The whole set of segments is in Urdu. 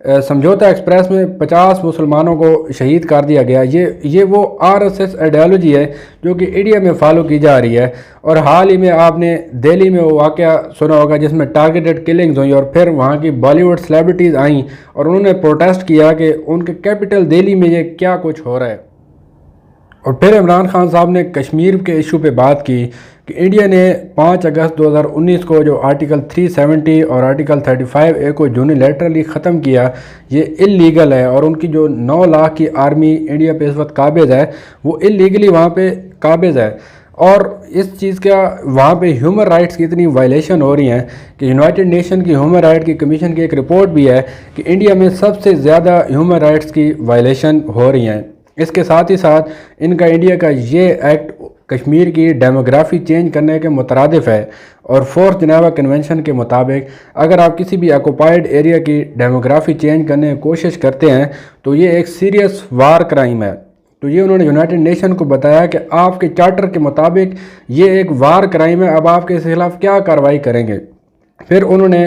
سمجھوتہ ایکسپریس میں 50 مسلمانوں کو شہید کر دیا گیا۔ یہ وہ RSS آئیڈیالوجی ہے جو کہ انڈیا میں فالو کی جا رہی ہے۔ اور حال ہی میں آپ نے دہلی میں وہ واقعہ سنا ہوگا جس میں ٹارگیٹڈ کلنگز ہوئی، اور پھر وہاں کی بالی ووڈ سیلیبریٹیز آئیں اور انہوں نے پروٹیسٹ کیا کہ ان کے کیپٹل دہلی میں یہ کیا کچھ ہو رہا ہے۔ اور پھر عمران خان صاحب نے کشمیر کے ایشو پہ بات کی کہ انڈیا نے 5 اگست 2019 کو جو آرٹیکل 370 اور آرٹیکل 35A کو یونیلیٹرلی ختم کیا، یہ اللیگل ہے، اور ان کی جو 9 لاکھ کی آرمی انڈیا پہ اس وقت قابض ہے وہ اللیگلی وہاں پہ قابض ہے۔ اور اس چیز کا وہاں پہ ہیومن رائٹس کی اتنی وائلیشن ہو رہی ہیں کہ یونائٹڈ نیشن کی ہیومن رائٹ کی کمیشن کی ایک رپورٹ بھی ہے کہ انڈیا میں سب سے زیادہ ہیومن رائٹس کی وائلیشن ہو رہی ہیں۔ اس کے ساتھ ہی ساتھ ان کا انڈیا کا یہ ایکٹ کشمیر کی ڈیموگرافی چینج کرنے کے مترادف ہے، اور 4th جنیوا کنونشن کے مطابق اگر آپ کسی بھی آکوپائڈ ایریا کی ڈیموگرافی چینج کرنے کی کوشش کرتے ہیں تو یہ ایک سیریس وار کرائم ہے۔ تو یہ انہوں نے یونائٹڈ نیشن کو بتایا کہ آپ کے چارٹر کے مطابق یہ ایک وار کرائم ہے، اب آپ کے خلاف کیا کارروائی کریں گے۔ پھر انہوں نے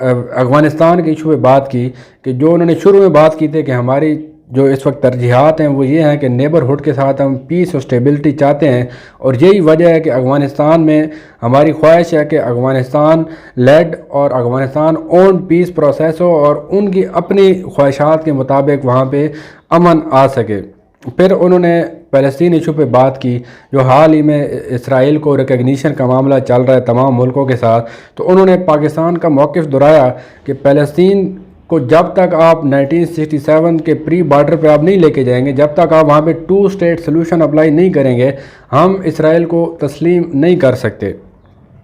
افغانستان کے ایشو پہ بات کی کہ جو انہوں نے شروع میں بات کی تھی کہ ہماری جو اس وقت ترجیحات ہیں وہ یہ ہیں کہ نیبرہڈ کے ساتھ ہم پیس اور اسٹیبلٹی چاہتے ہیں، اور یہی وجہ ہے کہ افغانستان میں ہماری خواہش ہے کہ افغانستان لیڈ اور افغانستان اون پیس پروسیس ہو اور ان کی اپنی خواہشات کے مطابق وہاں پہ امن آ سکے۔ پھر انہوں نے فلسطین ایشو پہ بات کی جو حال ہی میں اسرائیل کو ریکگنیشن کا معاملہ چل رہا ہے تمام ملکوں کے ساتھ، تو انہوں نے پاکستان کا موقف دہرایا کہ فلسطین کو جب تک آپ 1967 کے پری بارڈر پہ آپ نہیں لے کے جائیں گے، جب تک آپ وہاں پہ 2 اسٹیٹ سلوشن اپلائی نہیں کریں گے، ہم اسرائیل کو تسلیم نہیں کر سکتے۔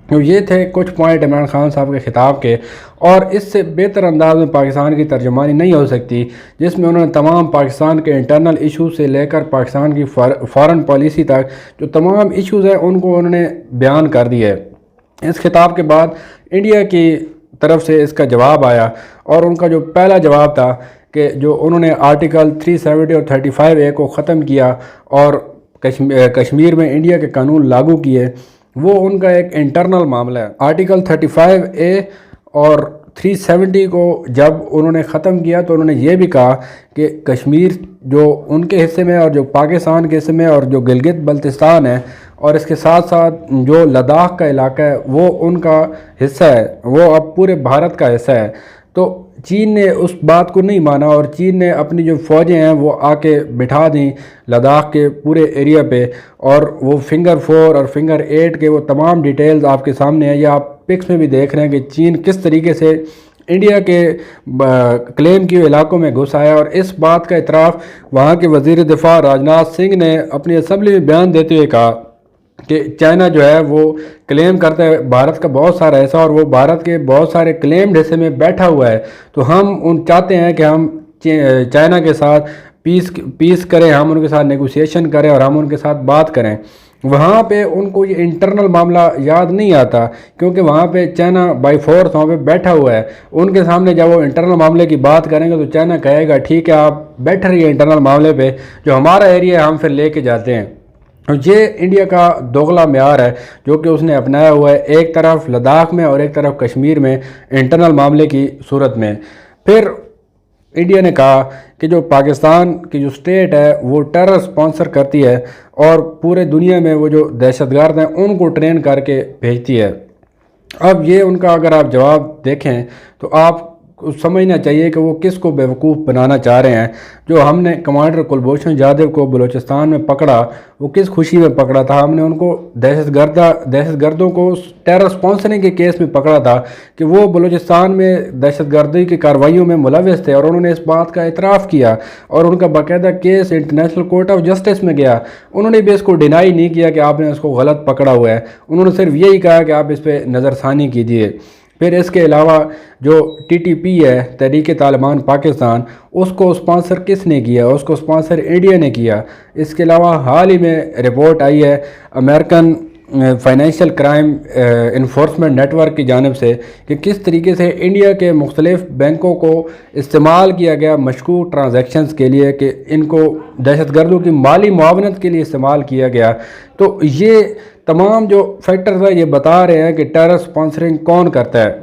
تو یہ تھے کچھ پوائنٹ عمران خان صاحب کے خطاب کے، اور اس سے بہتر انداز میں پاکستان کی ترجمانی نہیں ہو سکتی جس میں انہوں نے تمام پاکستان کے انٹرنل ایشو سے لے کر پاکستان کی فارن پالیسی تک جو تمام ایشوز ہیں ان کو انہوں نے بیان کر دیا ہے۔ اس خطاب کے بعد انڈیا کی طرف سے اس کا جواب آیا، اور ان کا جو پہلا جواب تھا کہ جو انہوں نے آرٹیکل 370 اور 35A کو ختم کیا اور کشمیر میں انڈیا کے قانون لاگو کیے، وہ ان کا ایک انٹرنل معاملہ ہے۔ آرٹیکل 35A اور 370 کو جب انہوں نے ختم کیا تو انہوں نے یہ بھی کہا کہ کشمیر جو ان کے حصے میں اور جو پاکستان کے حصے میں اور جو گلگت بلتستان ہے اور اس کے ساتھ ساتھ جو لداخ کا علاقہ ہے وہ ان کا حصہ ہے، وہ اب پورے بھارت کا حصہ ہے۔ تو چین نے اس بات کو نہیں مانا، اور چین نے اپنی جو فوجیں ہیں وہ آ کے بٹھا دیں لداخ کے پورے ایریا پہ، اور وہ فنگر 4 اور فنگر 8 کے وہ تمام ڈیٹیلز آپ کے سامنے ہیں، یا آپ پکس میں بھی دیکھ رہے ہیں کہ چین کس طریقے سے انڈیا کے کلیم کیے علاقوں میں گھس آیا۔ اور اس بات کا اعتراف وہاں کے وزیر دفاع راجناتھ سنگھ نے اپنی اسمبلی میں بیان دیتے ہوئے کہا کہ چائنا جو ہے وہ کلیم کرتا ہے بھارت کا بہت سارا حصہ، اور وہ بھارت کے بہت سارے کلیمڈ حصے میں بیٹھا ہوا ہے، تو ہم چاہتے ہیں کہ ہم چائنا کے ساتھ پیس کریں، ہم ان کے ساتھ نیگوسیشن کریں اور ہم ان کے ساتھ بات کریں۔ وہاں پہ ان کو یہ انٹرنل معاملہ یاد نہیں آتا کیونکہ وہاں پہ چائنا بائی فورس وہاں پہ بیٹھا ہوا ہے۔ ان کے سامنے جب وہ انٹرنل معاملے کی بات کریں گے تو چائنا کہے گا ٹھیک ہے آپ بیٹھ رہی ہیں انٹرنل معاملے پہ، جو ہمارا ایریا ہے ہم پھر لے کے جاتے ہیں۔ یہ انڈیا کا دوغلا معیار ہے جو کہ اس نے اپنایا ہوا ہے، ایک طرف لداخ میں اور ایک طرف کشمیر میں انٹرنل معاملے کی صورت میں۔ پھر انڈیا نے کہا کہ جو پاکستان کی جو سٹیٹ ہے وہ ٹیرر سپانسر کرتی ہے اور پورے دنیا میں وہ جو دہشت گرد ہیں ان کو ٹرین کر کے بھیجتی ہے۔ اب یہ ان کا اگر آپ جواب دیکھیں تو آپ کو سمجھنا چاہیے کہ وہ کس کو بیوقوف بنانا چاہ رہے ہیں۔ جو ہم نے کمانڈر کلبھوشن جادھو کو بلوچستان میں پکڑا وہ کس خوشی میں پکڑا تھا، ہم نے ان کو دہشت گردوں کو ٹیرر سپانسرنگ کے کیس میں پکڑا تھا کہ وہ بلوچستان میں دہشت گردی کی کارروائیوں میں ملوث تھے، اور انہوں نے اس بات کا اعتراف کیا اور ان کا باقاعدہ case international court of justice میں گیا۔ انہوں نے بھی اس کو ڈینائی نہیں کیا کہ آپ نے اس کو غلط پکڑا ہوا ہے، انہوں نے صرف یہی کہا کہ آپ اس پہ نظر ثانی کیجئے۔ پھر اس کے علاوہ جو TTP ہے تحریک طالبان پاکستان، اس کو سپانسر کس نے کیا؟ اس کو سپانسر انڈیا نے کیا۔ اس کے علاوہ حال ہی میں رپورٹ آئی ہے American financial crime enforcement network کی جانب سے کہ کس طریقے سے انڈیا کے مختلف بینکوں کو استعمال کیا گیا مشکوک ٹرانزیکشنز کے لیے، کہ ان کو دہشت گردوں کی مالی معاونت کے لیے استعمال کیا گیا۔ تو یہ تمام جو فیکٹرز ہیں یہ بتا رہے ہیں کہ ٹیرر سپانسرنگ کون کرتا ہے۔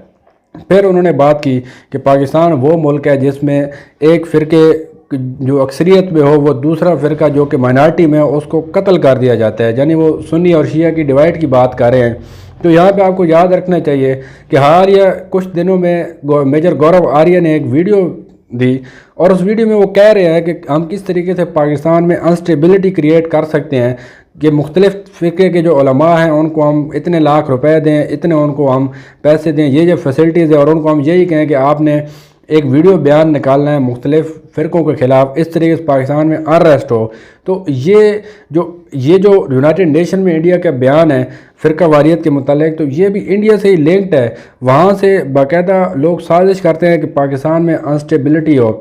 پھر انہوں نے بات کی کہ پاکستان وہ ملک ہے جس میں ایک فرقے جو اکثریت میں ہو وہ دوسرا فرقہ جو کہ مائنارٹی میں ہو اس کو قتل کر دیا جاتا ہے، یعنی وہ سنی اور شیعہ کی ڈیوائڈ کی بات کر رہے ہیں۔ تو یہاں پہ آپ کو یاد رکھنا چاہیے کہ حالیہ کچھ دنوں میں میجر گورو آریہ نے ایک ویڈیو دی، اور اس ویڈیو میں وہ کہہ رہے ہیں کہ ہم کس طریقے سے پاکستان میں انسٹیبلٹی کریٹ کر سکتے ہیں کہ مختلف فرقے کے جو علماء ہیں ان کو ہم اتنے لاکھ روپے دیں، اتنے ان کو ہم پیسے دیں، یہ فیسلٹیز ہیں، اور ان کو ہم یہی کہیں کہ آپ نے ایک ویڈیو بیان نکالنا ہے مختلف فرقوں کے خلاف، اس طریقے سے پاکستان میں انریسٹ ہو۔ تو یہ جو یونائٹڈ نیشن میں انڈیا کا بیان ہے فرقہ واریت کے متعلق، تو یہ بھی انڈیا سے ہی لنکڈ ہے، وہاں سے باقاعدہ لوگ سازش کرتے ہیں کہ پاکستان میں انسٹیبلٹی ہو۔